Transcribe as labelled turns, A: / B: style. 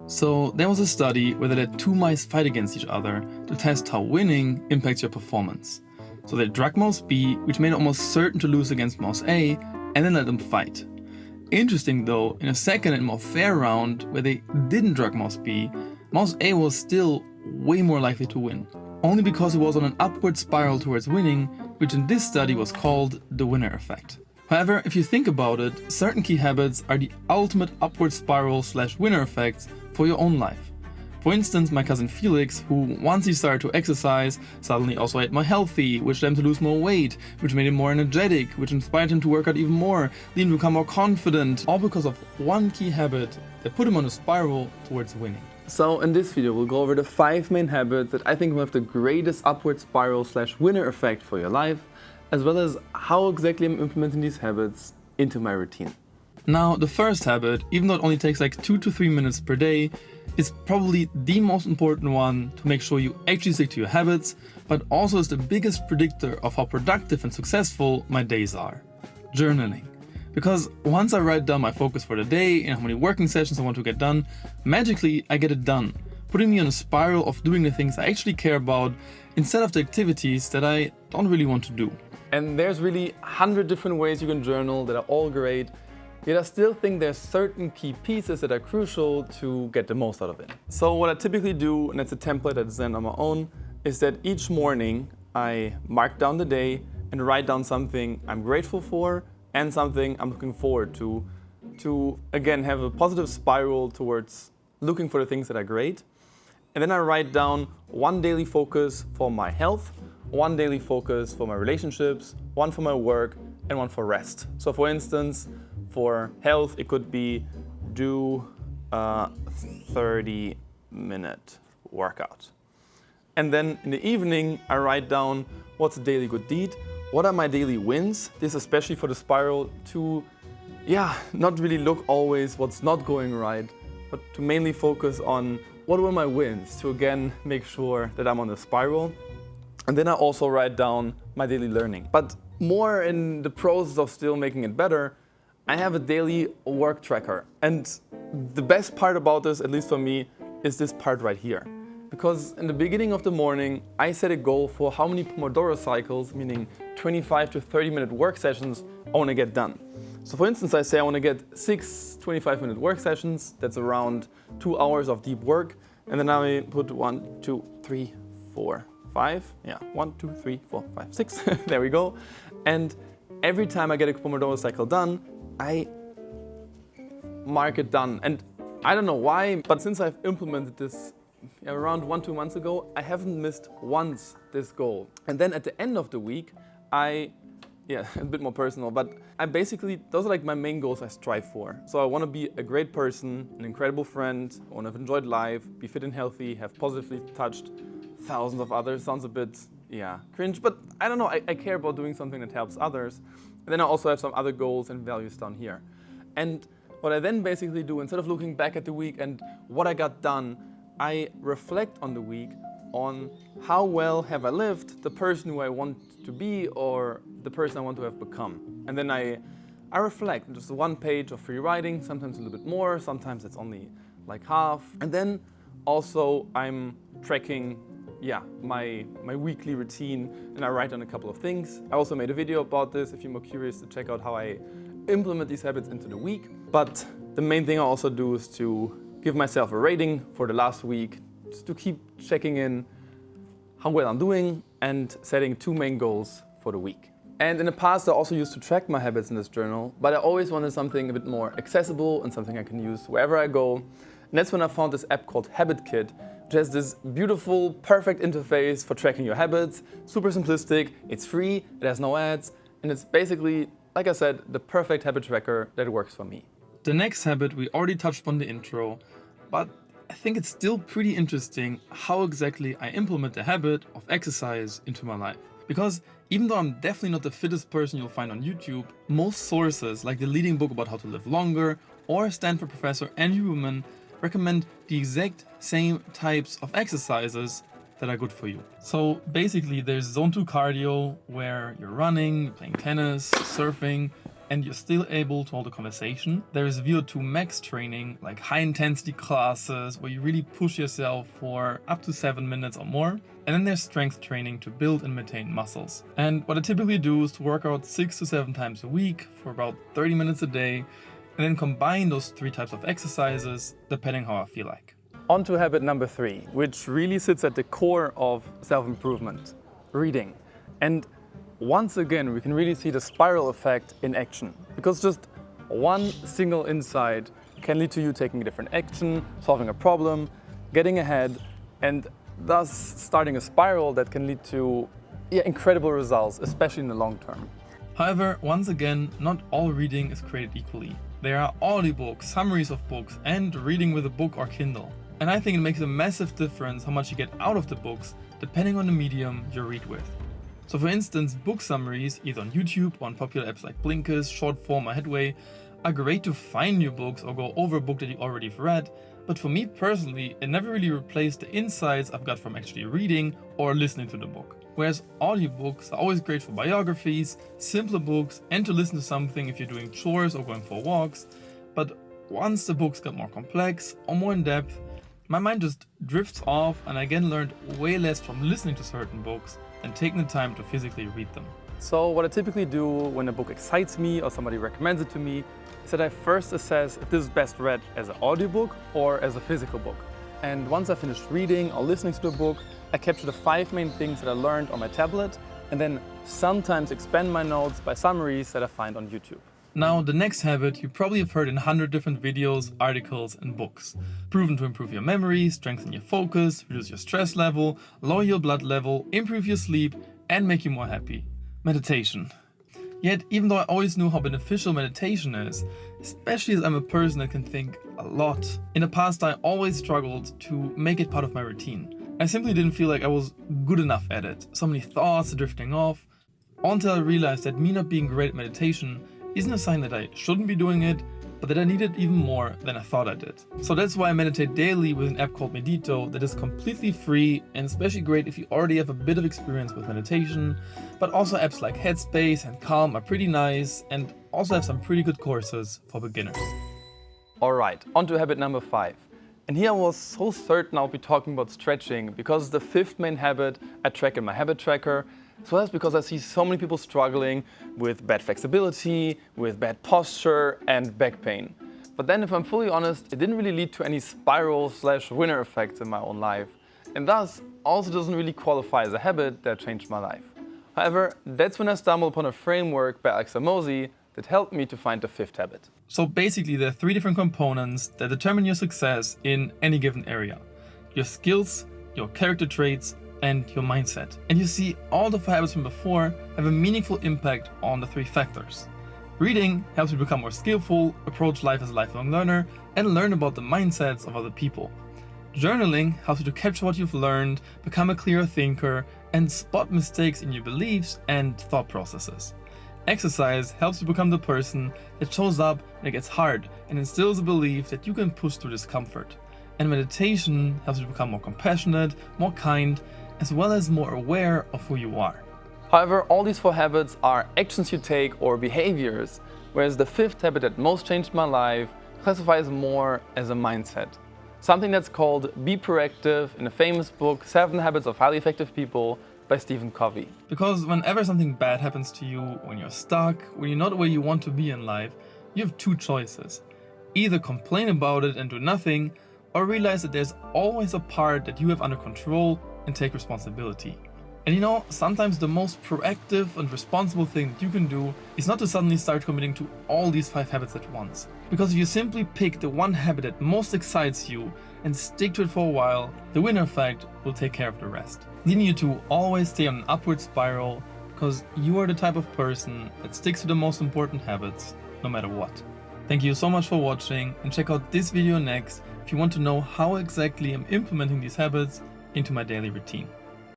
A: So there was a study where they let two mice fight against each other to test how winning impacts your performance. So they drug mouse B, which made it almost certain to lose against mouse A, and then let them fight. Interesting though, in a second and more fair round where they didn't drug mouse B, mouse A was still way more likely to win. Only because it was on an upward spiral towards winning, which in this study was called the winner effect. However, if you think about it, certain key habits are the ultimate upward spiral/winner effects for your own life. For instance, my cousin Felix, who once he started to exercise, suddenly also ate more healthy, which led him to lose more weight, which made him more energetic, which inspired him to work out even more, lead him to become more confident, all because of one key habit that put him on a spiral towards winning. So in this video, we'll go over the 5 main habits that I think will have the greatest upward spiral/winner effect for your life, as well as how exactly I'm implementing these habits into my routine. Now, the first habit, even though it only takes like 2 to 3 minutes per day, is probably the most important one to make sure you actually stick to your habits, but also is the biggest predictor of how productive and successful my days are. Journaling. Because once I write down my focus for the day and how many working sessions I want to get done, magically I get it done, putting me on a spiral of doing the things I actually care about instead of the activities that I don't really want to do. And there's really 100 different ways you can journal that are all great, yet I still think there's certain key pieces that are crucial to get the most out of it. So what I typically do, and it's a template I designed on my own, is that each morning I mark down the day and write down something I'm grateful for and something I'm looking forward to again have a positive spiral towards looking for the things that are great. And then I write down one daily focus for my health, one daily focus for my relationships, one for my work, and one for rest. So for instance, for health, it could be do a 30-minute workout. And then in the evening, I write down what's a daily good deed, what are my daily wins, this especially for the spiral to, not really look always what's not going right, but to mainly focus on what were my wins to again make sure that I'm on the spiral. And then I also write down my daily learning. But more in the process of still making it better, I have a daily work tracker. And the best part about this, at least for me, is this part right here. Because in the beginning of the morning, I set a goal for how many Pomodoro cycles, meaning 25 to 30-minute work sessions, I want to get done. So for instance, I say I want to get 6 25-minute work sessions. That's around 2 hours of deep work. And then I put 1, 2, 3, 4, 5. 1, 2, 3, 4, 5, 6. There we go. And every time I get a Pomodoro cycle done, I mark it done. And I don't know why, but since I've implemented this around 1-2 months ago, I haven't missed once this goal. And then at the end of the week, a bit more personal, but I basically, those are like my main goals I strive for. So I want to be a great person, an incredible friend, I want to have enjoyed life, be fit and healthy, have positively touched thousands of others. Sounds a bit, cringe, but I don't know, I care about doing something that helps others. And then I also have some other goals and values down here. And what I then basically do, instead of looking back at the week and what I got done, I reflect on the week on how well have I lived, the person who I want to be or the person I want to have become. And then I reflect, just 1 page of free writing, sometimes a little bit more, sometimes it's only like half. And then also I'm tracking my weekly routine, and I write on a couple of things. I also made a video about this if you're more curious to check out how I implement these habits into the week. But the main thing I also do is to give myself a rating for the last week, just to keep checking in how well I'm doing and setting 2 main goals for the week. And in the past, I also used to track my habits in this journal, but I always wanted something a bit more accessible and something I can use wherever I go. And that's when I found this app called Habit Kit, which has this beautiful, perfect interface for tracking your habits, super simplistic, it's free, it has no ads, and it's basically, like I said, the perfect habit tracker that works for me. The next habit we already touched on the intro, but I think it's still pretty interesting how exactly I implement the habit of exercise into my life. Because even though I'm definitely not the fittest person you'll find on YouTube, most sources like the leading book about how to live longer or Stanford professor Andrew Woman recommend the exact same types of exercises that are good for you. So basically there's zone 2 cardio where you're running, playing tennis, surfing,
B: and you're still able to hold a conversation. There is VO2 max training, like high intensity classes where you really push yourself for up to 7 minutes or more. And then there's strength training to build and maintain muscles. And what I typically do is to work out 6 to 7 times a week for about 30 minutes a day, and then combine those 3 types of exercises depending how I feel like.
A: On to habit number 3, which really sits at the core of self-improvement, reading. And once again, we can really see the spiral effect in action, because just one single insight can lead to you taking a different action, solving a problem, getting ahead, and thus starting a spiral that can lead to incredible results, especially in the long term.
B: However, once again, not all reading is created equally. There are audiobooks, summaries of books, and reading with a book or Kindle. And I think it makes a massive difference how much you get out of the books, depending on the medium you read with. So for instance, book summaries, either on YouTube or on popular apps like Blinkist, Shortform or Headway, are great to find new books or go over a book that you already have read, but for me personally, it never really replaced the insights I've got from actually reading or listening to the book. Whereas audiobooks are always great for biographies, simpler books, and to listen to something if you're doing chores or going for walks, but once the books got more complex or more in depth, my mind just drifts off, and I again learned way less from listening to certain books and taking the time to physically read them.
A: So what I typically do when a book excites me or somebody recommends it to me is that I first assess if this is best read as an audiobook or as a physical book. And once I finished reading or listening to the book, I capture the 5 main things that I learned on my tablet, and then sometimes expand my notes by summaries that I find on YouTube.
B: Now, the next habit you probably have heard in 100 different videos, articles, and books. Proven to improve your memory, strengthen your focus, reduce your stress level, lower your blood level, improve your sleep, and make you more happy. Meditation. Yet, even though I always knew how beneficial meditation is, especially as I'm a person that can think a lot, in the past I always struggled to make it part of my routine. I simply didn't feel like I was good enough at it. So many thoughts drifting off, until I realized that me not being great at meditation isn't a sign that I shouldn't be doing it, but that I need it even more than I thought I did. So that's why I meditate daily with an app called Medito that is completely free and especially great if you already have a bit of experience with meditation, but also apps like Headspace and Calm are pretty nice and also have some pretty good courses for beginners.
A: Alright, on to habit number 5. And here I was so certain I'll be talking about stretching because the 5th main habit I track in my habit tracker, as well as because I see so many people struggling with bad flexibility, with bad posture and back pain. But then if I'm fully honest, it didn't really lead to any spiral/winner effects in my own life, and thus also doesn't really qualify as a habit that changed my life. However, that's when I stumbled upon a framework by Alex Hormozi that helped me to find the 5th habit.
B: So basically there are 3 different components that determine your success in any given area. Your skills, your character traits, and your mindset. And you see, all the 4 habits from before have a meaningful impact on the 3 factors. Reading helps you become more skillful, approach life as a lifelong learner, and learn about the mindsets of other people. Journaling helps you to capture what you've learned, become a clearer thinker, and spot mistakes in your beliefs and thought processes. Exercise helps you become the person that shows up when it gets hard and instills a belief that you can push through discomfort. And meditation helps you become more compassionate, more kind, as well as more aware of who you are.
A: However, all these 4 habits are actions you take or behaviors, whereas the 5th habit that most changed my life classifies more as a mindset. Something that's called Be Proactive in the famous book 7 Habits of Highly Effective People by Stephen Covey.
B: Because whenever something bad happens to you, when you're stuck, when you're not where you want to be in life, you have 2 choices. Either complain about it and do nothing, or realize that there's always a part that you have under control and take responsibility. And you know, sometimes the most proactive and responsible thing that you can do is not to suddenly start committing to all these 5 habits at once. Because if you simply pick the one habit that most excites you and stick to it for a while, the winner effect will take care of the rest. Leading you to always stay on an upward spiral, because you are the type of person that sticks to the most important habits, no matter what. Thank you so much for watching, and check out this video next if you want to know how exactly I'm implementing these habits into my daily routine.